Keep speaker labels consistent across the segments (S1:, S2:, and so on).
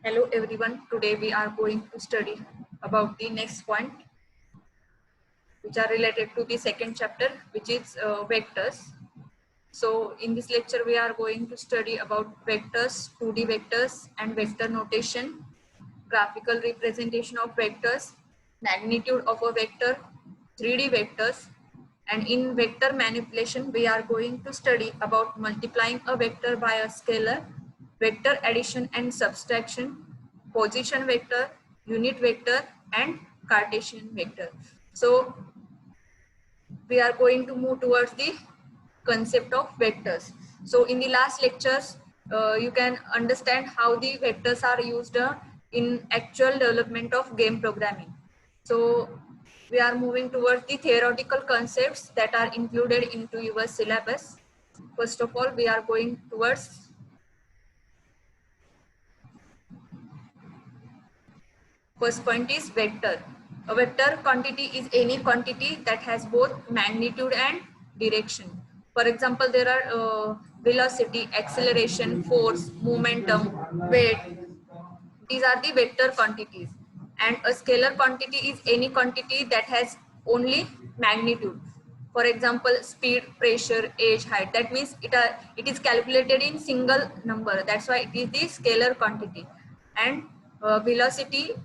S1: Hello everyone. Today we are going to study about the next point, which are related to the second chapter, which is vectors. So in this lecture we are going to study about vectors, 2D vectors and vector notation, graphical representation of vectors, magnitude of a vector, 3D vectors, and in vector manipulation we are going to study about multiplying a vector by a scalar, vector addition and subtraction, position vector, unit vector and Cartesian vector. So we are going to move towards the concept of vectors. So in the last lectures, you can understand how the vectors are used in actual development of game programming. So we are moving towards the theoretical concepts that are included into your syllabus. First of all, we are going towards first point is vector. A vector quantity is any quantity that has both magnitude and direction. For example, there are velocity, acceleration, force, momentum, weight. These are the vector quantities. And a scalar quantity is any quantity that has only magnitude. For example, speed, pressure, age, height. That means it is calculated in single number. That's why it is the scalar quantity. And velocity,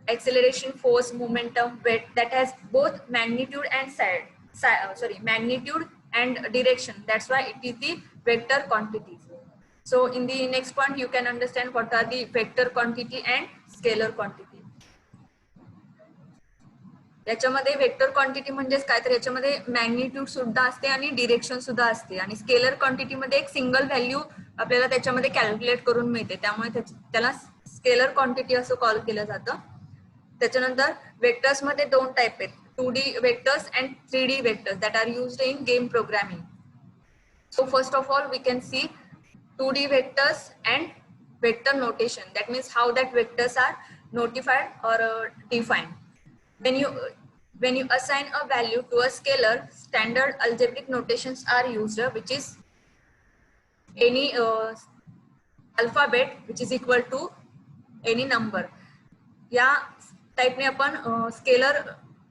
S1: acceleration, force, momentum, weight, that has both magnitude and magnitude and direction. That's why it is the vector quantities. So in the next point you can understand what are the vector quantity and scalar quantity. याच्यामध्ये vector quantity म्हणजेच काय तर याच्यामध्ये magnitude सुद्धा असते आणि direction सुद्धा असते आणि स्केलर क्वांटिटी मध्ये एक सिंगल व्हॅल्यू आपल्याला त्याच्यामध्ये कॅल्क्युलेट करून मिळते, त्यामुळे त्याला स्केलर क्वांटिटी असं कॉल केलं जातं. त्याच्यानंतर वेक्टर्स मध्ये दोन टाइप आहेत, 2D vectors and 3D vectors that are used in game programming. So first of all we can see 2D vectors and vector notation. That means how that vectors are notified or defined. When you assign a value to a scalar, standard algebraic notations are used, which is any alphabet which is equal to any number. या टाइपने आपण scalar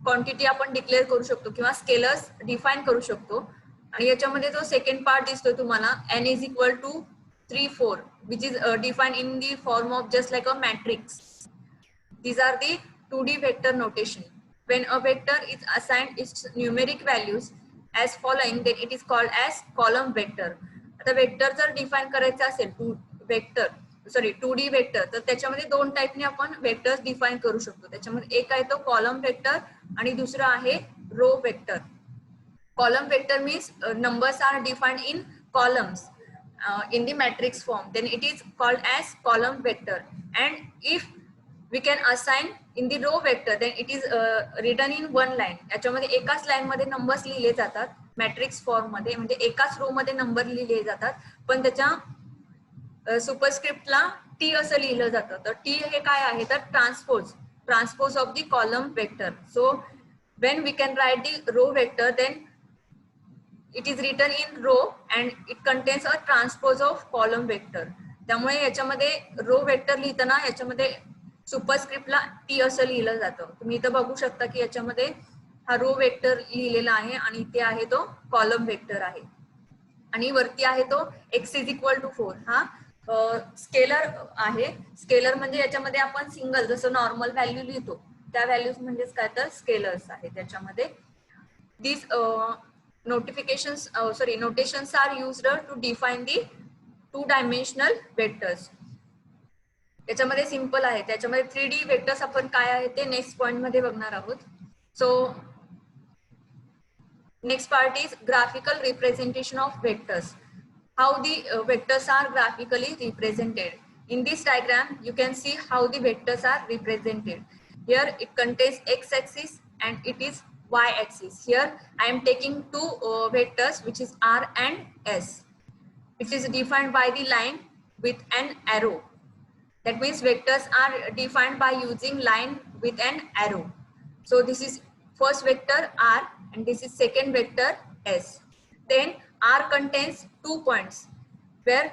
S1: quantity आपण declare करू शकतो किंवा scalars define करू शकतो. आणि याच्यामध्ये जो सेकंड पार्ट दिसतोय तुम्हाला, n is equal to 3 4, which is defined in the form of just like a matrix. These are the 2D vector notation. When a vector is assigned its numeric values as following, then it is called as column vector. आता vector जर define करायचं असेल 2D vector, तर त्याच्यामध्ये दोन टाइपने आपण vectors define करू शकतो. त्याच्यामध्ये एक आहे तो कॉलम वेक्टर आणि दुसरा आहे row vector. Column vector means numbers are defined in columns in the matrix form, then it is called as column vector. And if we can assign in the row vector, then it is written in one line. याच्यामध्ये एकाच line मध्ये numbers लिहिले जातात matrix form मध्ये, म्हणजे एकाच रो मध्ये number लिहिले जातात, पण त्याच्या सुपरस्क्रिप्टला टी असं लिहिलं जातं. तर टी हे काय आहे तर transpose of the column vector. So when we can write the row vector, then it is written in row and it contains a transpose of column vector. त्यामुळे याच्यामध्ये रो वेक्टर लिहिताना याच्यामध्ये सुपरस्क्रिप्टला टी असं लिहिलं जातं. तुम्ही इथं बघू शकता की याच्यामध्ये हा रो वेक्टर लिहिलेला आहे आणि इथे आहे तो कॉलम वेक्टर आहे आणि वरती आहे तो x is equal to 4. हा स्केलर आहे. स्केलर म्हणजे याच्यामध्ये आपण सिंगल जसं नॉर्मल व्हॅल्यू लिहितो त्या व्हॅल्यूज म्हणजेच काय तर स्केलर्स आहे. त्याच्यामध्ये these notations are used to define the 2-dimensional vectors. याच्यामध्ये सिंपल आहे. त्याच्यामध्ये 3D वेक्टर्स आपण काय आहे ते नेक्स्ट पॉइंट मध्ये बघणार आहोत. So next part is graphical representation of vectors. How the vectors are graphically represented. In this diagram you can see how the vectors are represented. Here it contains x-axis and it is y-axis. Here I am taking two vectors which is r and s, which is defined by the line with an arrow. That means vectors are defined by using line with an arrow. So this is first vector r and this is second vector s. Then r contains 2 points where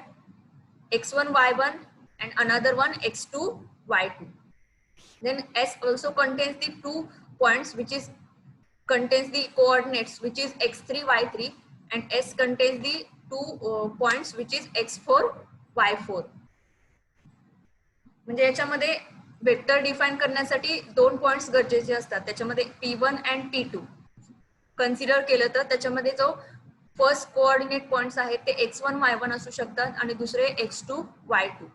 S1: x1 y1 and another one x2 y2. Then S also contains the 2 points which is contains the coordinates which is x3 y3, and S contains the 2 points which is x4 y4. म्हणजे याच्यामध्ये vector define करण्यासाठी 2 points गरजेचे असतात. त्याच्यामध्ये P1 and P2 consider केलं तर त्याच्यामध्ये जो फर्स्ट कोऑर्डिनेट पॉइंट्स आहेत ते x1 y1 असू शकतात आणि दुसरे x2 y2.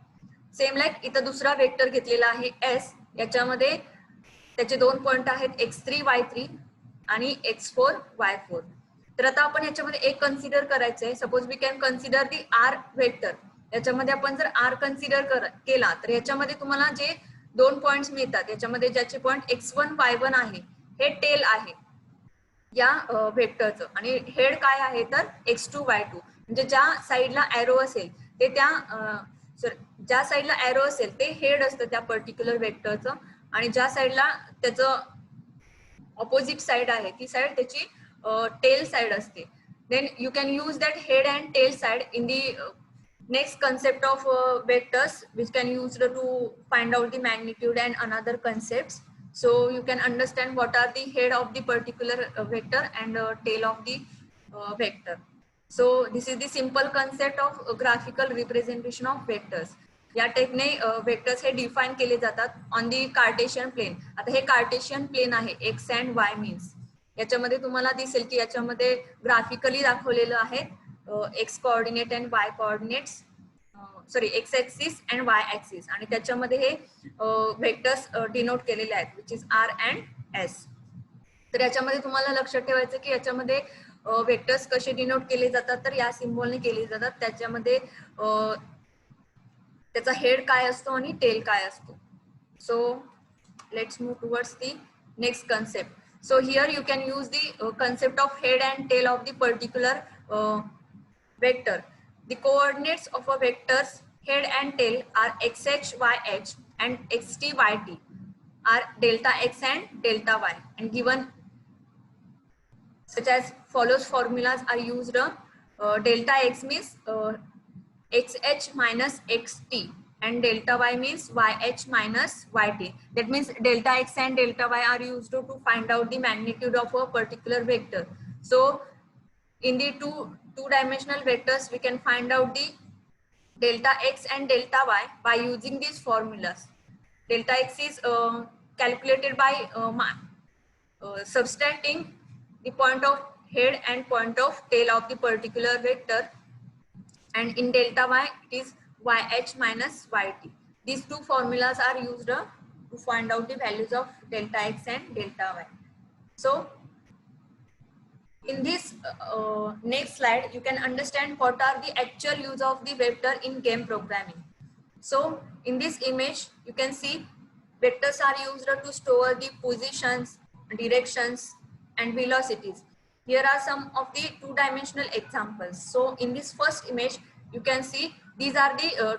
S1: सेम लाईक इथं दुसरा वेक्टर घेतलेला आहे S, याच्यामध्ये त्याचे 2 पॉइंट आहेत x3 y3 आणि x4 y4. तर आता आपण याच्यामध्ये एक कन्सिडर करायचं आहे. Suppose we can consider the R vector. याच्यामध्ये आपण जर R कन्सिडर केला तर याच्यामध्ये तुम्हाला जे 2 पॉइंट्स मिळतात याच्यामध्ये ज्याचे पॉइंट x1 y1 आहे हे टेल आहे या वेक्टरचं, आणि हेड काय आहे तर x2 y2. म्हणजे ज्या साईडला एरो असेल ते ज्या साईडला एरो असेल ते हेड असतं त्या पर्टिक्युलर वेक्टरचं, आणि ज्या साईडला त्याचं ऑपोजिट साइड आहे ती साइड त्याची टेल साइड असते. Then you can use that head and tail side in the next concept of vectors which can used to find out the magnitude and another concepts. So you can understand what are the head of the particular vector and tail of the vector. So this is the simple concept of graphical representation of vectors. या टाइपने vectors हे define केले जातात on the Cartesian plane. आता हे Cartesian plane आहे X and Y means. याच्यामध्ये तुम्हाला दिसेल की याच्यामध्ये ग्राफिकली दाखवलेलं आहे X coordinate and Y coordinates, sorry X axis and Y axis, आणि त्याच्यामध्ये हे वेक्टर्स डिनोट केलेले आहेत which is R and S. तर याच्यामध्ये तुम्हाला लक्षात ठेवायचं की याच्यामध्ये वेक्टर्स कसे डिनोट केले जातात तर या सिम्बॉलने केले जातात. त्याच्यामध्ये त्याचा हेड काय असतो आणि टेल काय असतो. So let's move towards the next concept. So here you can use the concept of head and tail of the particular vector. The coordinates of a vector's head and tail are xh, yh and xt, yt are delta x and delta y, and given such as follows formulas are used. Delta x means xh minus xt and delta y means yh minus yt. That means delta x and delta y are used to find out the magnitude of a particular vector. So in the two-dimensional vectors we can find out the delta x and delta y by using these formulas. Delta x is calculated by subtracting the point of head and point of tail of the particular vector, and in delta y it is yh minus yt. These two formulas are used to find out the values of delta x and delta y. So in this next slide you can understand what are the actual use of the vector in game programming. So in this image you can see vectors are used to store the positions, directions and velocities. Here are some of the two-dimensional examples. So in this first image you can see these are the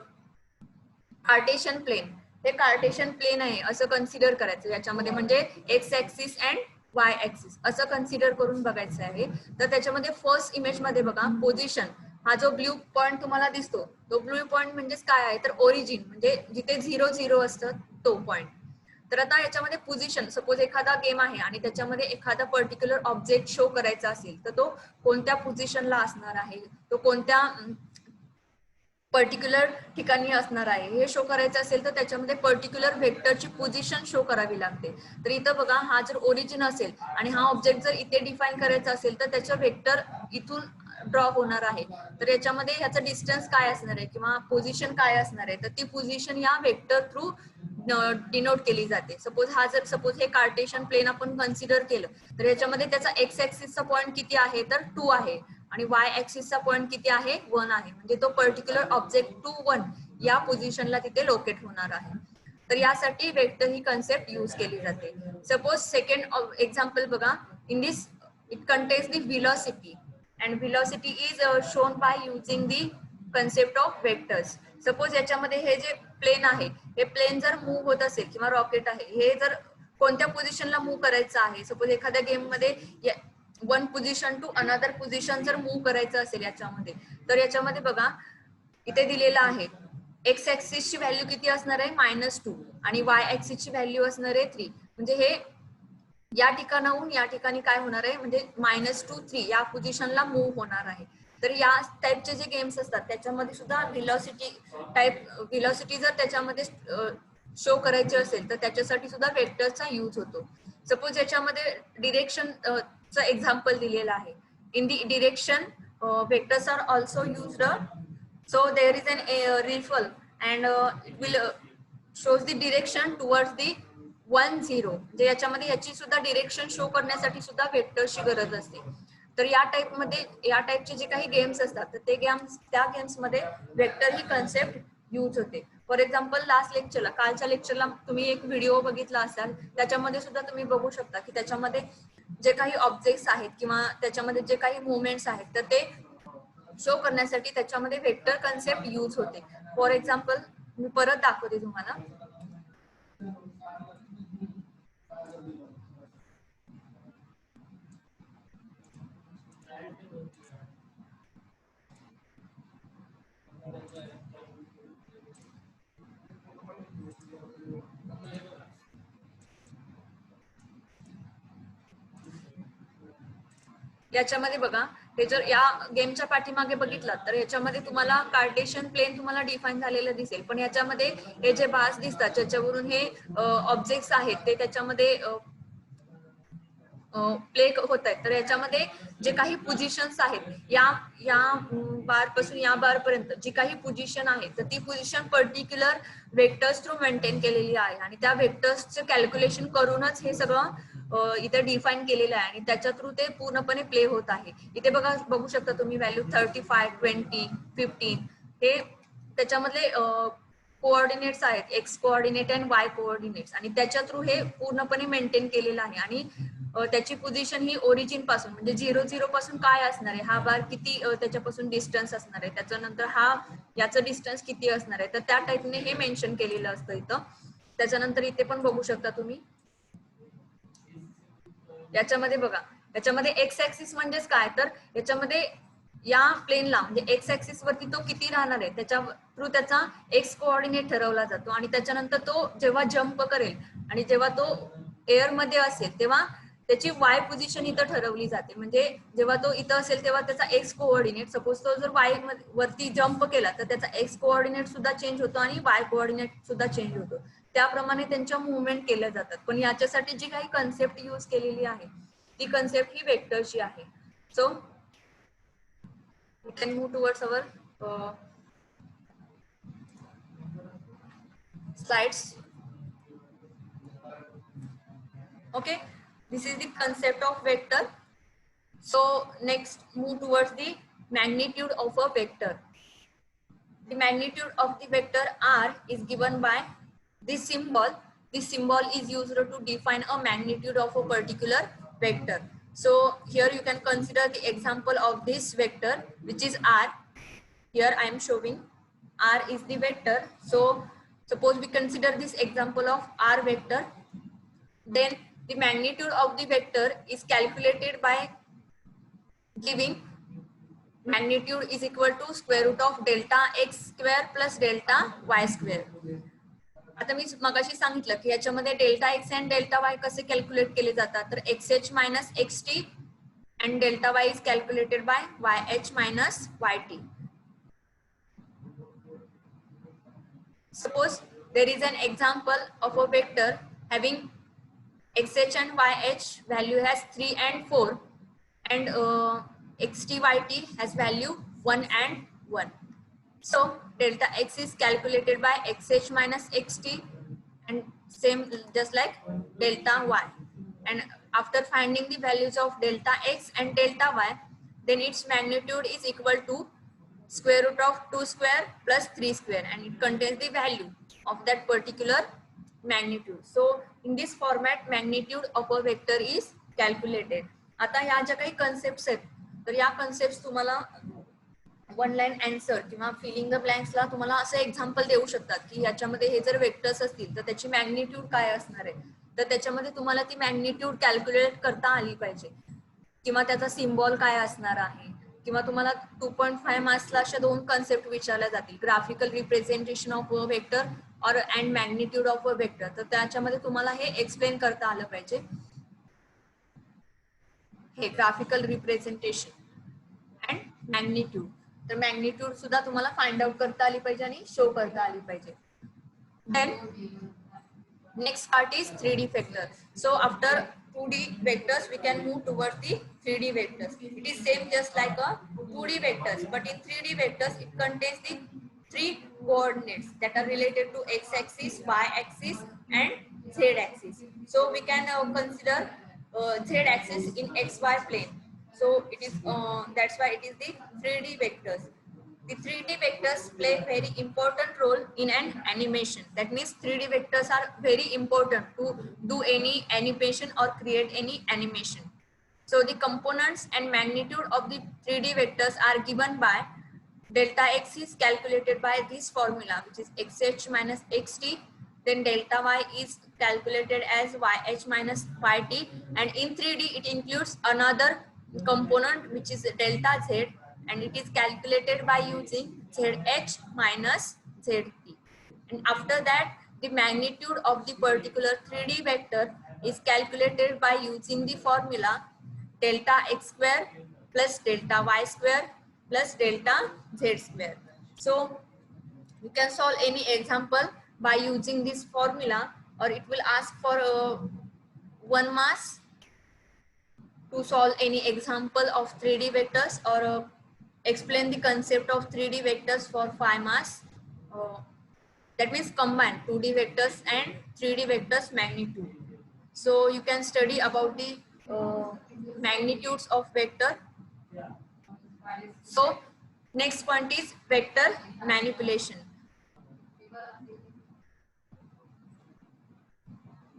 S1: Cartesian plane. हे Cartesian plane आहे असं consider करायचं. याच्यामध्ये म्हणजे X axis and Y axis असं consider करून बघायचं आहे. तर त्याच्यामध्ये फर्स्ट इमेज मध्ये बघा पोझिशन, हा जो ब्ल्यू पॉइंट तुम्हाला दिसतो तो ब्ल्यू पॉइंट म्हणजेच काय आहे तर ओरिजिन, म्हणजे जिथे 0 0 असतं तो पॉइंट. तर आता याच्यामध्ये पोझिशन, सपोज एखादा गेम आहे आणि त्याच्यामध्ये एखादा पर्टिक्युलर ऑब्जेक्ट शो करायचा असेल तर तो कोणत्या पोझिशनला असणार आहे, तो कोणत्या पर्टिक्युलर ठिकाणी असणार आहे हे शो करायचं असेल तर त्याच्यामध्ये पर्टिक्युलर वेक्टरची पोझिशन शो करावी लागते. तर इथं बघा हा जर ओरिजिन असेल आणि हा ऑब्जेक्ट जर इथे डिफाइन करायचा असेल तर त्याचं वेक्टर इथून ड्रॉ होणार आहे. तर याच्यामध्ये ह्याचं डिस्टन्स काय असणार आहे किंवा पोझिशन काय असणार आहे तर ती पोझिशन या वेक्टर थ्रू डिनोट केली जाते. सपोज हे कार्टेशियन प्लेन आपण कन्सिडर केलं तर याच्यामध्ये त्याचा एक्स ऍक्सिसचा पॉइंट किती आहे तर 2 आहे आणि वाय ऍक्सिसचा पॉइंट किती आहे 1 आहे. म्हणजे तो पर्टिक्युलर ऑब्जेक्ट 2 1 या पोझिशनला तिथे लोकेट होणार आहे. तर यासाठी वेक्टर ही कन्सेप्ट यूज केली जाते. सपोज सेकंड एक्झाम्पल बघा. In this it contains the velocity and velocity is shown by using the concept of vectors. Suppose याच्यामध्ये हे जे प्लेन आहे हे प्लेन जर मूव्ह होत असेल किंवा रॉकेट आहे हे जर कोणत्या पोझिशनला मूव्ह करायचं आहे, सपोज एखाद्या गेम मध्ये one position to another position जर मूव्ह करायचं असेल याच्यामध्ये तर याच्यामध्ये बघा इथे दिलेलं आहे एक्स ऍक्सिसची व्हॅल्यू किती असणार आहे -2 आणि वाय ऍक्सिसची व्हॅल्यू असणार आहे 3. म्हणजे हे या ठिकाणाहून या ठिकाणी काय होणार आहे म्हणजे -2 3 या पोझिशनला मूव्ह होणार आहे. तर या टाइपचे जे गेम्स असतात त्याच्यामध्ये सुद्धा व्हेलॉसिटी जर त्याच्यामध्ये शो करायची असेल तर त्याच्यासाठी सुद्धा वेक्टरचा यूज होतो. सपोज याच्यामध्ये डिरेक्शन चं एक्झाम्पल दिलेलं आहे. In the direction vectors are also used. So there is an rifle and it will shows the direction towards the 1-0. म्हणजे याच्यामध्ये याची सुद्धा डिरेक्शन शो करण्यासाठी सुद्धा वेक्टरची गरज असते. तर या टाइपचे जे काही गेम्स असतात तर ते गेम्स त्या गेम्समध्ये वेक्टर ही कन्सेप्ट यूज होते. फॉर एक्झाम्पल कालच्या लेक्चरला तुम्ही एक व्हिडिओ बघितला असाल, त्याच्यामध्ये सुद्धा तुम्ही बघू शकता की त्याच्यामध्ये जे काही ऑब्जेक्ट्स आहेत किंवा त्याच्यामध्ये जे काही मुवमेंट्स आहेत तर ते शो करण्यासाठी त्याच्यामध्ये वेक्टर कन्सेप्ट यूज होते. फॉर एक्झाम्पल मी परत दाखवते तुम्हाला. याच्यामध्ये बघा, हे जर या गेमच्या पाठीमागे बघितलं तर याच्यामध्ये तुम्हाला कार्टेशियन प्लेन तुम्हाला डिफाईन झालेलं दिसेल, पण याच्यामध्ये हे जे बार्स दिसतात ज्याच्यावरून हे ऑब्जेक्ट्स आहेत ते त्याच्यामध्ये प्ले होत आहेत. तर याच्यामध्ये जे काही पोझिशन्स आहेत या बार पासून या बार पर्यंत जी काही पोझिशन आहे तर ती position particular vectors through maintain केलेली आहे आणि त्या वेक्टर्सचे कॅल्क्युलेशन करूनच हे सगळं इथे डिफाईन केलेलं आहे आणि त्याच्या थ्रू ते पूर्णपणे प्ले होत आहे. इथे बघू शकता तुम्ही व्हॅल्यू 35, 20, 15 हे त्याच्यामधले कोऑर्डिनेट्स आहेत, एक्स कोऑर्डिनेट आणि वाय कोऑर्डिनेट्स, आणि त्याच्या थ्रू हे पूर्णपणे मेंटेन केलेलं आहे. आणि त्याची पोझिशन ही ओरिजिन पासून म्हणजे 0-0 पासून काय असणार आहे, हा बार किती त्याच्यापासून डिस्टन्स असणार आहे, त्याच्यानंतर याचं डिस्टन्स किती असणार आहे, तर त्या टाइपने हे मेन्शन केलेलं असतं इथं. त्याच्यानंतर इथे पण बघू शकता तुम्ही, याच्यामध्ये बघा, याच्यामध्ये एक्स ऍक्सिस म्हणजेच काय, तर याच्यामध्ये या प्लेनला म्हणजे एक्स ऍक्सिस वरती तो किती राहणार आहे त्याच्या थ्रू त्याचा एक्स कोऑर्डिनेट ठरवला जातो आणि त्याच्यानंतर तो जेव्हा जम्प करेल आणि जेव्हा तो एअर मध्ये असेल तेव्हा त्याची वाय पोझिशन इथं ठरवली जाते. म्हणजे जेव्हा तो इथं असेल तेव्हा त्याचा एक्स कोऑर्डिनेट, सपोज तो जर वाय वरती जम्प केला तर त्याचा एक्स कोऑर्डिनेट सुद्धा चेंज होतो आणि वाय कोऑर्डिनेट सुद्धा चेंज होतो. त्याप्रमाणे त्यांच्या मुवमेंट केल्या जातात. पण याच्यासाठी जी काही कन्सेप्ट यूज केलेली आहे ती कन्सेप्ट ही वेक्टरची आहे. सो we can move towards our slides. Okay, this is the concept of vector. So next move towards the magnitude of a vector. The magnitude of the vector r is given by this symbol. This symbol is used to define a magnitude of a particular vector. So here you can consider the example of this vector, which is r. Here I am showing r is the vector. So suppose we consider this example of r vector, then the magnitude of the vector is calculated by giving magnitude is equal to square root of delta x square plus delta y square. आता मी मगाशी सांगितलं की याच्यामध्ये delta x आणि delta y कसे calculate केले जातात, तर x H minus x T and delta y is calculated by yh minus yt. Suppose there is an example of a vector having xh and yh value has 3 and 4 and xt yt has value 1 and 1. So delta x is calculated by xh minus xt and same just like delta y, and after finding the values of delta x and delta y, then its magnitude is equal to square root of 2 square plus 3 square, and it contains the value of that particular magnitude. So in this format magnitude of a vector is calculated. आता ह्या ज्या काही concepts आहेत तर या concepts तुम्हाला one line answer किंवा filling the ब्लँक्सला तुम्हाला असं एक्झाम्पल देऊ शकतात की याच्यामध्ये हे जर वेक्टर्स असतील तर त्याची मॅग्निट्यूड काय असणार आहे, तर त्याच्यामध्ये तुम्हाला ती मॅग्निट्यूड कॅल्क्युलेट करता आली पाहिजे किंवा त्याचा सिम्बॉल काय असणार आहे, किंवा तुम्हाला 2.5 मार्क्सला अशा 2 कन्सेप्ट विचारल्या जातील, graphical representation of a vector और and magnitude of a vector. तर त्याच्यामध्ये तुम्हाला हे एक्सप्लेन करता आलं पाहिजे. हे ग्राफिकल रिप्रेझेंटेशन अँड मॅग्निट्यूड. तर मॅग्निट्यूड सुद्धा तुम्हाला फाइंड आउट करता आली पाहिजे आणि शो करता आली पाहिजे. Then next part is 3D vector. So after 2D vectors we can move towards the 3D vectors. It is same just like a 2D vectors, but in 3D vectors it contains the 3 coordinates that are related to x axis, y axis and z axis. So we can consider z axis in xy plane. So it is that's why it is the 3D vectors. The 3D vectors play very important role in an animation. That means 3D vectors are very important to do any animation or create any animation. So the components and magnitude of the 3D vectors are given by delta x is calculated by this formula, which is xh minus xt. Then delta y is calculated as yh minus yt, and in 3D it includes another component which is delta z, and it is calculated by using zh minus zt. And after that the magnitude of the particular 3D vector is calculated by using the formula delta x square plus delta y square plus delta z square. So you can solve any example by using this formula, or it will ask for 1 mass to solve any example of 3D vectors, or explain the concept of 3D vectors for 5 mass. That means combine 2D vectors and 3D vectors magnitude. So you can study about the magnitudes of vector. So next point is vector manipulation.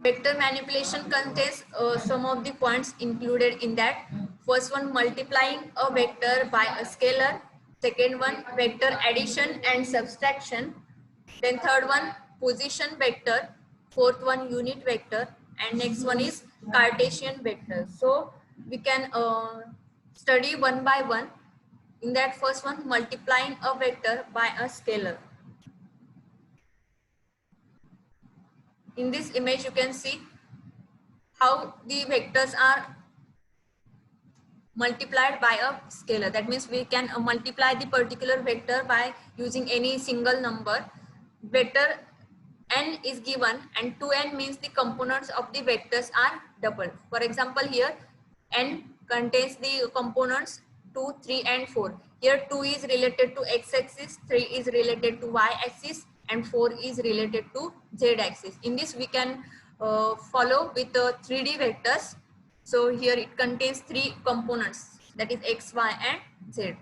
S1: Vector manipulation contains some of the points included in that. First one, multiplying a vector by a scalar. Second one, vector addition and subtraction. Then third one, position vector. Fourth one, unit vector. And next one is Cartesian vector. So we can study one by one. In that first one, multiplying a vector by a scalar. In this image you can see how the vectors are multiplied by a scalar. That means we can multiply the particular vector by using any single number. Vector n is given, and 2n means the components of the vectors are doubled. For example, here n contains the components 2, 3 and 4. Here 2 is related to x-axis, 3 is related to y-axis, and 4 is related to z-axis. In this we can follow with the 3D vectors. So here it contains 3 components, that is x, y and z.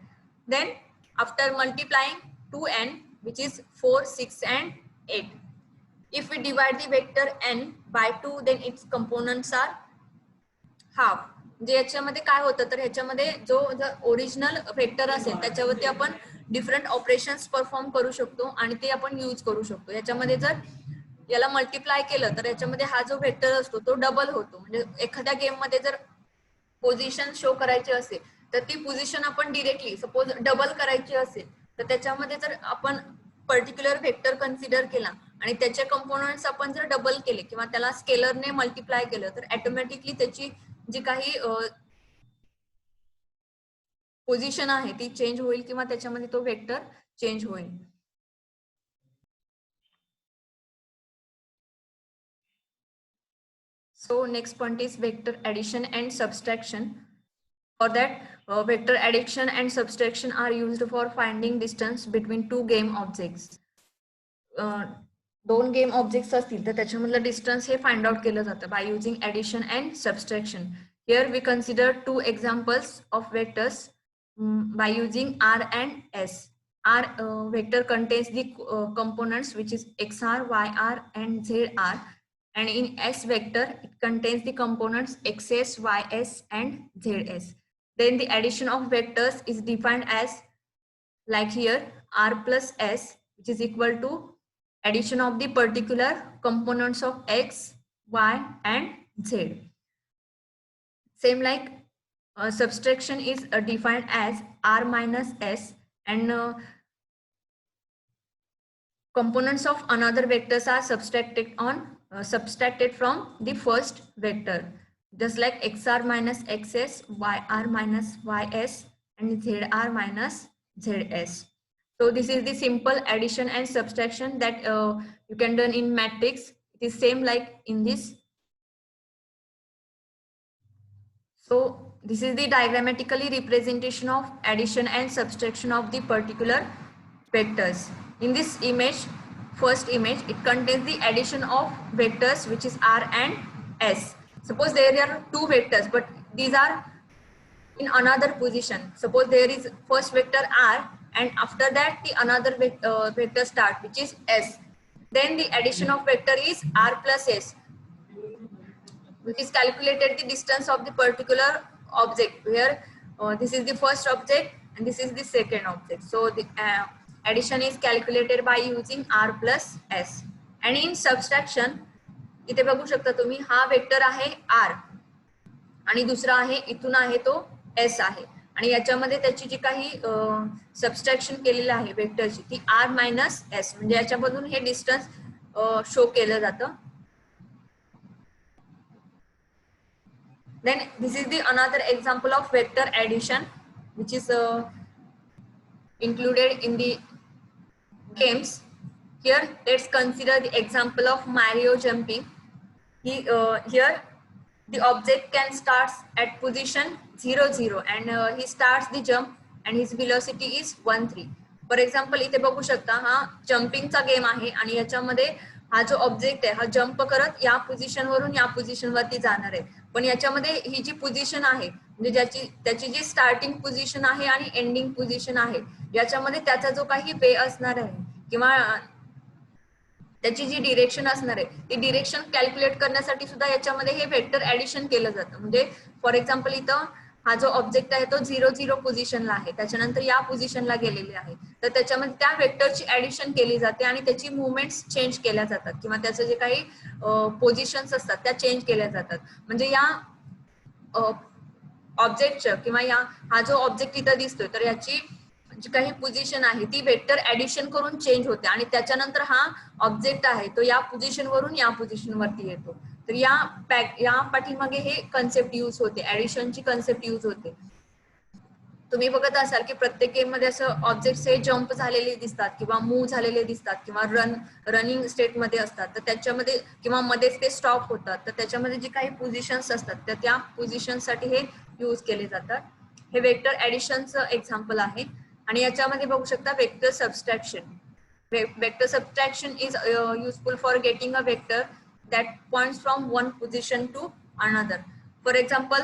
S1: Then after multiplying 2n, which is 4, 6 and 8. If we divide the vector n by 2, then its components are half. म्हणजे याच्यामध्ये काय होतं तर ह्याच्यामध्ये जो original vector असेल त्याच्यावरती आपण डिफरंट ऑपरेशन्स परफॉर्म करू शकतो आणि ते आपण यूज करू शकतो. याच्यामध्ये जर याला मल्टिप्लाय केलं तर याच्यामध्ये हा जो वेक्टर असतो तो डबल होतो. म्हणजे एखाद्या गेम मध्ये जर पोझिशन शो करायची असेल तर ती पोझिशन आपण डिरेक्टली सपोज डबल करायची असेल तर त्याच्यामध्ये जर आपण पर्टिक्युलर वेक्टर कन्सिडर केला आणि त्याचे कंपोनंट्स आपण जर डबल केले किंवा त्याला स्केलरने मल्टिप्लाय केलं तर ऑटोमॅटिकली त्याची जी काही पोझिशन आहे ती चेंज होईल किंवा त्याच्यामध्ये तो वेक्टर चेंज होईल. So next point is vector addition and subtraction. For that, vector addition and subtraction are used for finding distance between two game objects. दोन गेम ऑब्जेक्ट्स असतील तर त्याच्यामधलं डिस्टन्स हे फाइंड आउट केलं जातं by using addition and subtraction. Here we consider 2 examples of vectors by using R and S. R vector contains the components which is XR, YR and ZR, and in S vector it contains the components XS, YS and ZS. Then the addition of vectors is defined as like here R plus S, which is equal to addition of the particular components of X, Y and Z. Same like subtraction is defined as r minus s, and components of another vectors are subtracted from the first vector, just like xr minus xs, yr minus ys, and zr minus zs. So this is the simple addition and subtraction that you can done in matrix. It is same like in this. So this is the diagrammatically representation of addition and subtraction of the particular vectors. In this image, first image, it contains the addition of vectors which is r and s. Suppose there are two vectors, but these are in another position. Suppose there is first vector r, and after that the another vector start, which is s. Then the addition of vector is r plus s, which is calculated the distance of the particular object, where this is the first object and this is the second object. So the addition is calculated by using r plus s. And in subtraction, इथे बघू शकता तुम्ही, हा vector आहे r आणि दुसरा आहे इथून आहे तो s आहे, आणि याच्यामध्ये त्याची जी काही सबस्ट्रॅक्शन केलेलं आहे वेक्टरची ती r मायनस s, म्हणजे याच्यामधून हे डिस्टन्स शो केलं जातं. Then this is the another example of vector addition, which is included in the games. Here let's consider the example of Mario jumping. Here the object can start at position 0 0, and he starts the jump and his velocity is 1 3. For example, इथे बघू शकता हा जम्पिंगचा game आहे आणि याच्यामध्ये हा जो object आहे हा जंप करत या पोझिशन वरून या पोझिशन वरती जाणार आहे. पण याच्यामध्ये ही जी पोझिशन आहे, म्हणजे त्याची जी स्टार्टिंग पोझिशन आहे आणि एंडिंग पोझिशन आहे, याच्यामध्ये त्याचा जो काही वे असणार आहे किंवा त्याची जी डिरेक्शन असणार आहे ती डिरेक्शन कॅल्क्युलेट करण्यासाठी सुद्धा याच्यामध्ये हे वेक्टर ऍडिशन केलं जातं. म्हणजे फॉर एक्झाम्पल इथं हा जो ऑब्जेक्ट आहे तो 0 0 पोझिशनला आहे, त्याच्यानंतर या पोझिशनला गेलेले आहे, तर त्याच्यामध्ये त्या वेक्टरची ऍडिशन केली जाते आणि त्याची मुवमेंट्स चेंज केल्या जातात किंवा त्याचे जे काही पोझिशन्स असतात त्या चेंज केल्या जातात. म्हणजे या ऑब्जेक्टचं किंवा हा जो ऑब्जेक्ट इथं दिसतोय तर याची जी काही पोझिशन आहे ती वेक्टर ऍडिशन करून चेंज होते आणि त्याच्यानंतर हा ऑब्जेक्ट आहे तो या पोझिशन वरून या पोझिशन वरती येतो. तर या पाठीमागे हे कन्सेप्ट यूज होते, ऍडिशनची कन्सेप्ट यूज होते. तुम्ही बघत असाल की प्रत्येक गेम मध्ये असं ऑब्जेक्ट्स हे जम्प झालेले दिसतात किंवा मूव्ह झालेले दिसतात किंवा रनिंग स्टेट मध्ये असतात, तर त्याच्यामध्ये किंवा मध्येच ते स्टॉप होतात, तर त्याच्यामध्ये जे काही पोझिशन्स असतात तर त्या पोझिशनसाठी हे यूज केले जातात. हे वेक्टर ऍडिशनचं एक्झाम्पल आहे. आणि याच्यामध्ये बघू शकता vector subtraction. Vector subtraction is useful for getting a vector that points from one position to another. For example,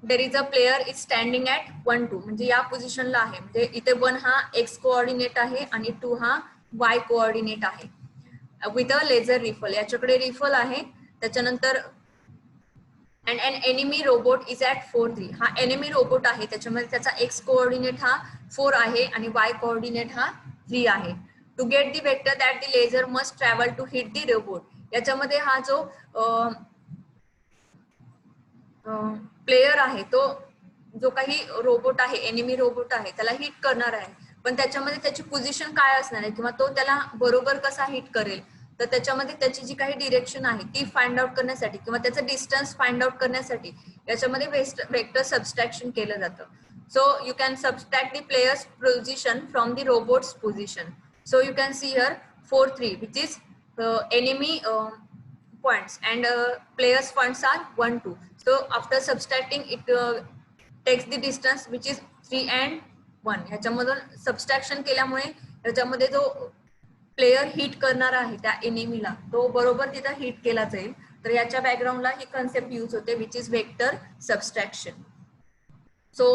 S1: there is a player is standing at 1 2, म्हणजे या पोझिशनला आहे, म्हणजे इथे 1 हा x कोऑर्डिनेट आहे आणि 2 हा y कोऑर्डिनेट आहे. विथ अ लेझर रिफल, याच्याकडे रिफल आहे. त्याच्यानंतर and an enemy robot is at 4 3, हा enemy robot आहे, त्याच्यामध्ये त्याचा x कोऑर्डिनेट हा 4 आहे आणि y कोऑर्डिनेट हा 3 आहे. To get the vector that the laser must travel to hit the robot, याच्यामध्ये हा जो प्लेयर आहे तो जो काही रोबोट आहे, एनिमी रोबोट आहे, त्याला हिट करणार आहे, पण त्याच्यामध्ये त्याची पोझिशन काय असणार आहे किंवा तो त्याला बरोबर कसा हिट करेल, तर त्याच्यामध्ये त्याची जी काही डिरेक्शन आहे ती फाइंड आउट करण्यासाठी किंवा त्याचं डिस्टन्स फाइंड आउट करण्यासाठी याच्यामध्ये वेक्टर सबस्ट्रॅक्शन केलं जातं. So you can subtract the player's position from the robot's position. So you can see here 4 3, which is enemy points, and players points are 1 2. So after subtracting it takes the distance which is 3 and 1. ह्याच्यामधून subtraction केल्यामुळे ह्याच्यामध्ये जो player hit करणार आहे त्या एनिमीला तो बरोबर तिथं hit केला जाईल. तर याच्या बॅकग्राऊंडला ही कन्सेप्ट यूज होते, which is vector subtraction. So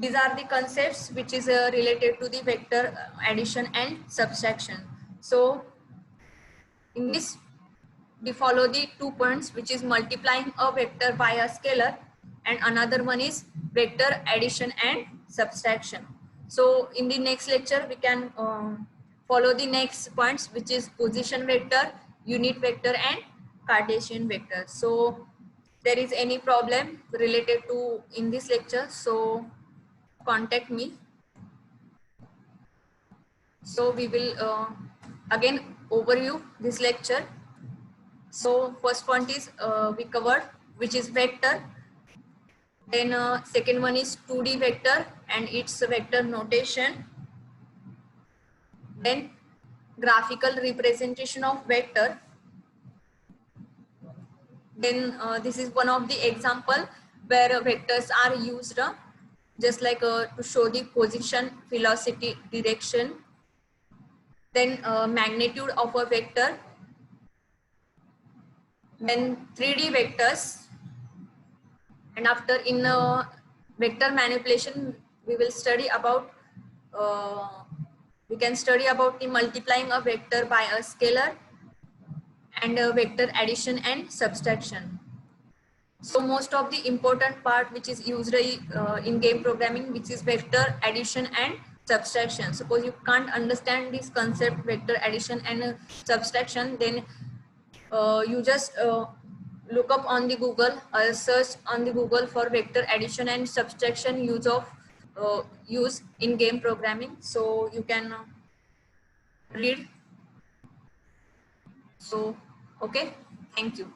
S1: these are the concepts which is related to the vector addition and subtraction. So in this we follow the 2 points, which is multiplying a vector by a scalar, and another one is vector addition and subtraction. So in the next lecture we can follow the next points, which is position vector, unit vector and Cartesian vector. So there is any problem related to in this lecture, so contact me. So we will again overview this lecture. So first point is we covered, which is vector. Then second one is 2D vector and its vector notation. Then graphical representation of vector. Then this is one of the example where vectors are used, just like to show the position, velocity, direction. Then magnitude of a vector. Then 3D vectors. And after in vector manipulation, we will study about we can study about the multiplying a vector by a scalar and vector addition and subtraction. So most of the important part which is used in game programming, which is vector addition and subtraction. Suppose you can't understand this concept vector addition and subtraction, then you just look up on the Google, search on the Google for vector addition and subtraction use in game programming. So you can read. So okay, thank you.